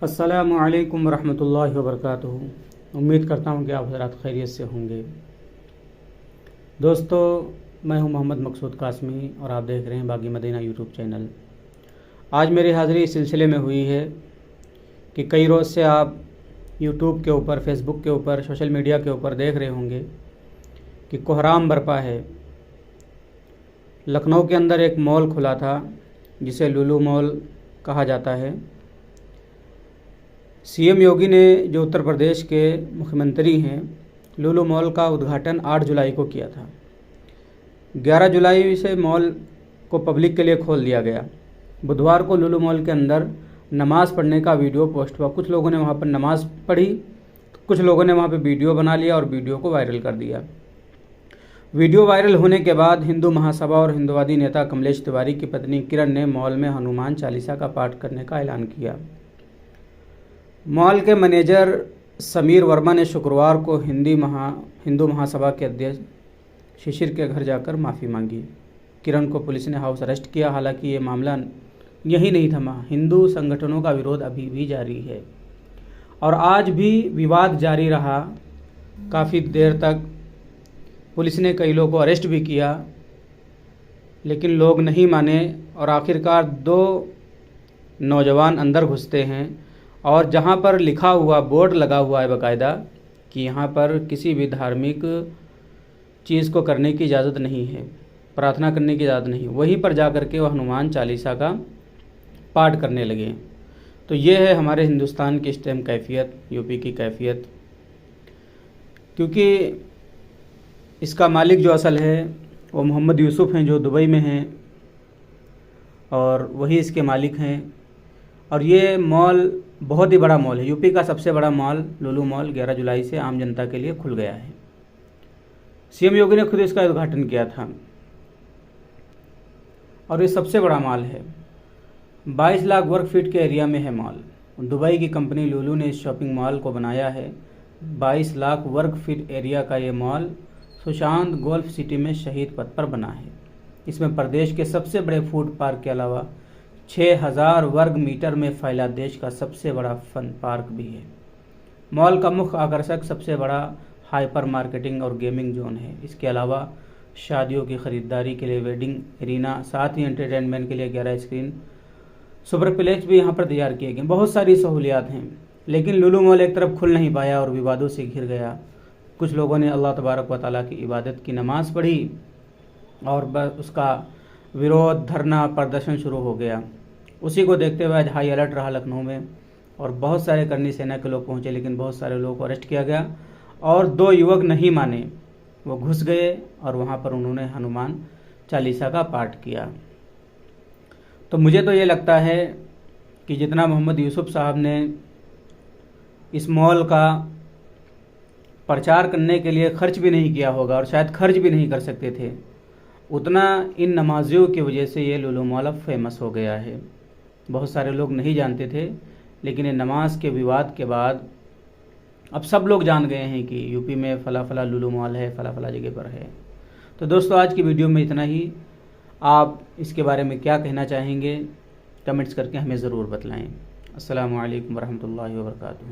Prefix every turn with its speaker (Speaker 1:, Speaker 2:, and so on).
Speaker 1: अस्सलामु अलैकुम वरहमतुल्लाहि वबरकातुहू। उम्मीद करता हूँ कि आप हज़रात खैरियत से होंगे। दोस्तों, मैं हूँ मोहम्मद मकसूद कासमी और आप देख रहे हैं बागी मदीना यूट्यूब चैनल। आज मेरी हाज़िरी इस सिलसिले में हुई है कि कई रोज़ से आप यूट्यूब के ऊपर, फेसबुक के ऊपर, सोशल मीडिया के ऊपर देख रहे होंगे कि कोहराम बरपा है। लखनऊ के अंदर एक मॉल खुला था जिसे लुलु मॉल कहा जाता है। सीएम योगी ने, जो उत्तर प्रदेश के मुख्यमंत्री हैं, लुलु मॉल का उद्घाटन 8 जुलाई को किया था। 11 जुलाई से मॉल को पब्लिक के लिए खोल दिया गया। बुधवार को लुलु मॉल के अंदर नमाज़ पढ़ने का वीडियो पोस्ट हुआ। कुछ लोगों ने वहाँ पर नमाज़ पढ़ी, कुछ लोगों ने वहाँ पर वीडियो बना लिया और वीडियो को वायरल कर दिया। वीडियो वायरल होने के बाद हिंदू महासभा और हिंदुवादी नेता कमलेश तिवारी की पत्नी किरण ने मॉल में हनुमान चालीसा का पाठ करने का ऐलान किया। मॉल के मैनेजर समीर वर्मा ने शुक्रवार को हिंदू महासभा के अध्यक्ष शिशिर के घर जाकर माफ़ी मांगी। किरण को पुलिस ने हाउस अरेस्ट किया। हालांकि ये मामला यही नहीं थमा। हिंदू संगठनों का विरोध अभी भी जारी है और आज भी विवाद जारी रहा। काफ़ी देर तक पुलिस ने कई लोगों को अरेस्ट भी किया, लेकिन लोग नहीं माने और आखिरकार 2 नौजवान अंदर घुसते हैं और जहां पर लिखा हुआ बोर्ड लगा हुआ है बाकायदा कि यहाँ पर किसी भी धार्मिक चीज़ को करने की इजाज़त नहीं है, प्रार्थना करने की इजाज़त नहीं, वहीं पर जा कर के वह हनुमान चालीसा का पाठ करने लगे। तो ये है हमारे हिंदुस्तान की इस टाइम कैफियत, यूपी की कैफियत। क्योंकि इसका मालिक जो असल है वो मोहम्मद यूसुफ हैं, जो दुबई में हैं और वही इसके मालिक हैं। और ये मॉल बहुत ही बड़ा मॉल है। यूपी का सबसे बड़ा मॉल लुलु मॉल 11 जुलाई से आम जनता के लिए खुल गया है। सीएम योगी ने खुद इसका उद्घाटन किया था और ये सबसे बड़ा मॉल है। 22 लाख वर्ग फीट के एरिया में है मॉल। दुबई की कंपनी लुलु ने इस शॉपिंग मॉल को बनाया है। 22 लाख वर्ग फीट एरिया का ये मॉल सुशांत गोल्फ सिटी में शहीद पथ पर बना है। इसमें प्रदेश के सबसे बड़े फूड पार्क के अलावा 6000 वर्ग मीटर में फैला देश का सबसे बड़ा फन पार्क भी है। मॉल का मुख्य आकर्षक सबसे बड़ा हाइपर मार्केटिंग और गेमिंग जोन है। इसके अलावा शादियों की खरीदारी के लिए वेडिंग एरिना, साथ ही एंटरटेनमेंट के लिए 11 स्क्रीन सुपरप्लेक्स भी यहाँ पर तैयार किए गए। बहुत सारी सहूलियात हैं, लेकिन लुलु मॉल एक तरफ खुल नहीं पाया और विवादों से घिर गया। कुछ लोगों ने अल्लाह तबारक व तआला की इबादत की नमाज़ पढ़ी और उसका विरोध, धरना, प्रदर्शन शुरू हो गया। उसी को देखते हुए आज हाई अलर्ट रहा लखनऊ में और बहुत सारे करनी सेना के लोग पहुंचे, लेकिन बहुत सारे लोगों को अरेस्ट किया गया और 2 युवक नहीं माने, वो घुस गए और वहां पर उन्होंने हनुमान चालीसा का पाठ किया। तो मुझे तो ये लगता है कि जितना मोहम्मद यूसुफ साहब ने इस मॉल का प्रचार करने के लिए खर्च भी नहीं किया होगा और शायद खर्च भी नहीं कर सकते थे, उतना इन नमाजियों की वजह से ये लुलु मॉल अब फेमस हो गया है। बहुत सारे लोग नहीं जानते थे, लेकिन ये नमाज के विवाद के बाद अब सब लोग जान गए हैं कि यूपी में फला फला लुलु मॉल है, फला फला जगह पर है। तो दोस्तों, आज की वीडियो में इतना ही। आप इसके बारे में क्या कहना चाहेंगे, कमेंट्स करके हमें ज़रूर बतलाएं। अस्सलामु अलैकुम वरहमतुल्लाहि वबरकातुहू।